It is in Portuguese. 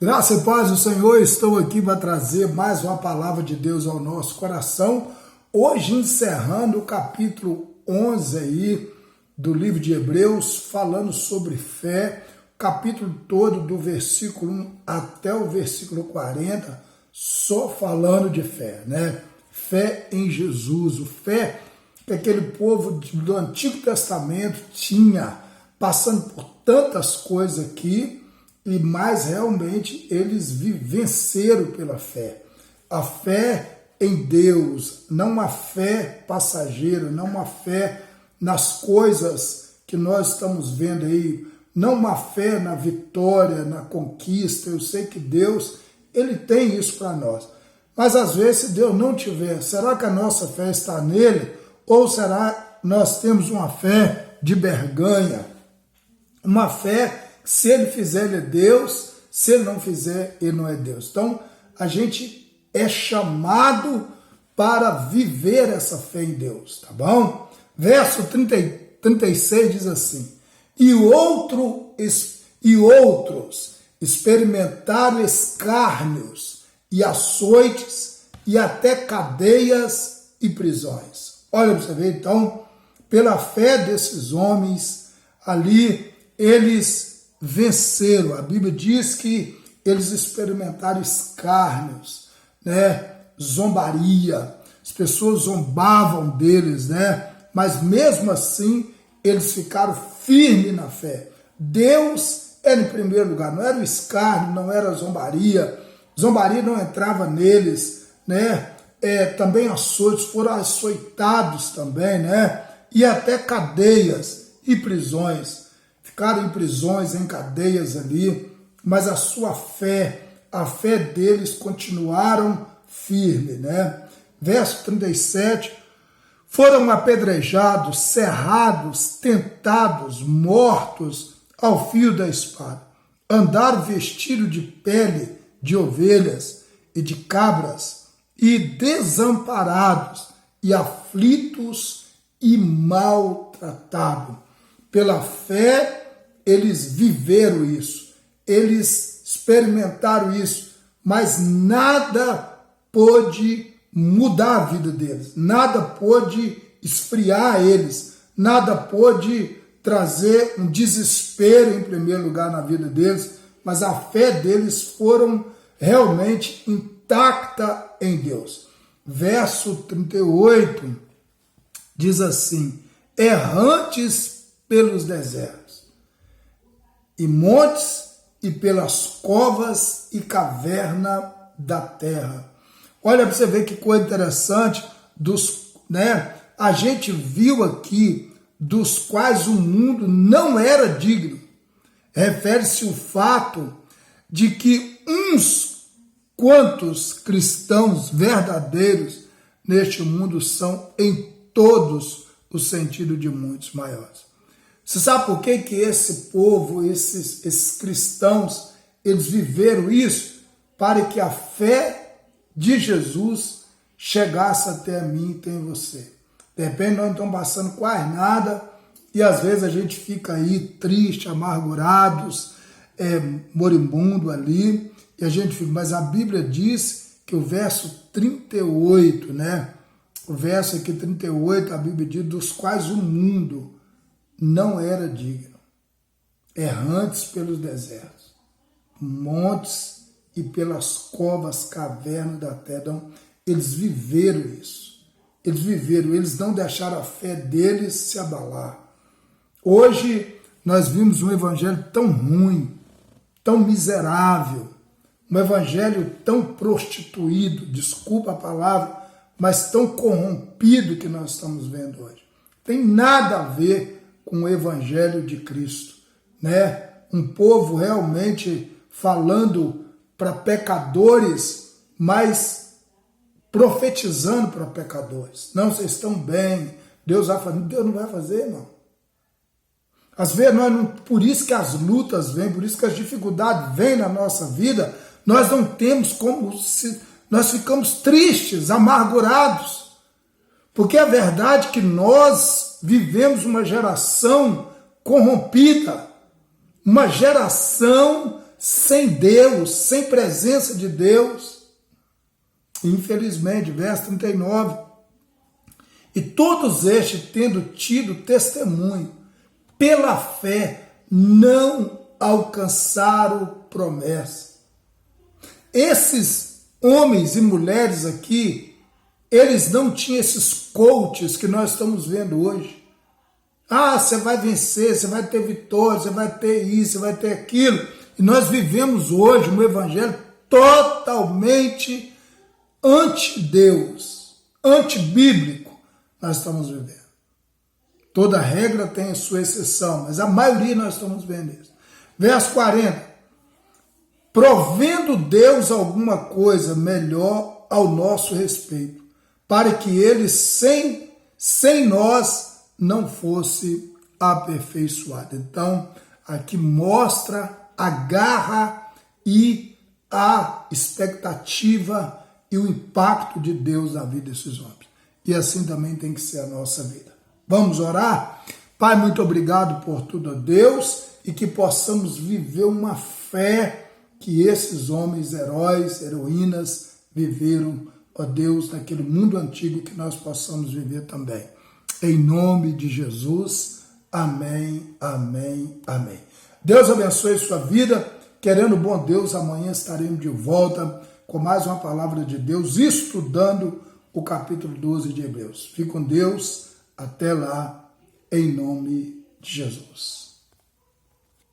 Graça e paz do Senhor, estou aqui para trazer mais uma palavra de Deus ao nosso coração. Hoje encerrando o capítulo 11 aí do livro de Hebreus, falando sobre fé, o capítulo todo do versículo 1 até o versículo 40, só falando de fé, né? Fé em Jesus, o fé que aquele povo do Antigo Testamento tinha, passando por tantas coisas aqui, mas realmente eles venceram pela fé. A fé em Deus, não uma fé passageira, não uma fé nas coisas que nós estamos vendo aí, não uma fé na vitória, na conquista. Eu sei que Deus, Ele tem isso para nós. Mas às vezes, se Deus não tiver, será que a nossa fé está nele? Ou será que nós temos uma fé de barganha? Uma fé, se ele fizer, ele é Deus, se ele não fizer, ele não é Deus. Então, a gente é chamado para viver essa fé em Deus, tá bom? Verso 36 diz assim: E outros experimentaram escárnios e açoites e até cadeias e prisões. Olha para você ver, então, pela fé desses homens ali, eles venceram. A Bíblia diz que eles experimentaram escárnios, né? Zombaria, as pessoas zombavam deles, né? Mas mesmo assim, eles ficaram firmes na fé. Deus era em primeiro lugar, não era o escárnio, não era a zombaria. Zombaria não entrava neles, né? Também açoites, foram açoitados também, né? E até cadeias e prisões. Ficaram em prisões, em cadeias ali, mas a sua fé, a fé deles continuaram firme, né? Verso 37, foram apedrejados, cerrados, tentados, mortos ao fio da espada. Andaram vestidos de pele de ovelhas e de cabras, e desamparados, e aflitos e maltratados. Pela fé, eles viveram isso, eles experimentaram isso, mas nada pôde mudar a vida deles, nada pôde esfriar eles, nada pôde trazer um desespero em primeiro lugar na vida deles, mas a fé deles foram realmente intacta em Deus. Verso 38 diz assim: errantes pelos desertos e montes e pelas covas e caverna da terra. Olha para você ver que coisa interessante, né? A gente viu aqui dos quais o mundo não era digno. Refere-se o fato de que uns quantos cristãos verdadeiros neste mundo são em todos o sentido de muitos maiores. Você sabe por que esse povo, esses cristãos, eles viveram isso? Para que a fé de Jesus chegasse até mim e até você. De repente nós não estamos passando quase nada e às vezes a gente fica aí triste, amargurados, moribundo ali, e a gente fica, mas a Bíblia diz que o verso 38, né? O verso aqui 38, a Bíblia diz, dos quais o mundo não era digno, errantes pelos desertos, montes e pelas covas, cavernas da terra. Então, eles viveram isso, eles não deixaram a fé deles se abalar. Hoje, nós vimos um evangelho tão ruim, tão miserável, um evangelho tão prostituído, desculpa a palavra, mas tão corrompido que nós estamos vendo hoje. Tem nada a ver com o evangelho de Cristo, né? Um povo realmente falando para pecadores, mas profetizando para pecadores. Não, vocês estão bem, Deus vai fazer. Deus não vai fazer, não. Às vezes, por isso que as lutas vêm, por isso que as dificuldades vêm na nossa vida, nós não temos como, nós ficamos tristes, amargurados, porque a verdade é que nós vivemos uma geração corrompida, uma geração sem Deus, sem presença de Deus. Infelizmente, verso 39. E todos estes, tendo tido testemunho, pela fé, não alcançaram promessa. Esses homens e mulheres aqui, eles não tinham esses coaches que nós estamos vendo hoje. Ah, você vai vencer, você vai ter vitória, você vai ter isso, você vai ter aquilo. E nós vivemos hoje um evangelho totalmente anti-Deus, anti-bíblico. Nós estamos vivendo. Toda regra tem a sua exceção, mas a maioria nós estamos vendo isso. Verso 40. Provendo Deus alguma coisa melhor ao nosso respeito, para que ele sem nós não fosse aperfeiçoado. Então, aqui mostra a garra e a expectativa e o impacto de Deus na vida desses homens. E assim também tem que ser a nossa vida. Vamos orar? Pai, muito obrigado por tudo, Deus, e que possamos viver uma fé que esses homens, heróis, heroínas, viveram, ó Deus, naquele mundo antigo, que nós possamos viver também. Em nome de Jesus, amém, amém, amém. Deus abençoe sua vida. Querendo bom Deus, amanhã estaremos de volta com mais uma palavra de Deus, estudando o capítulo 12 de Hebreus. Fique com Deus, até lá, em nome de Jesus.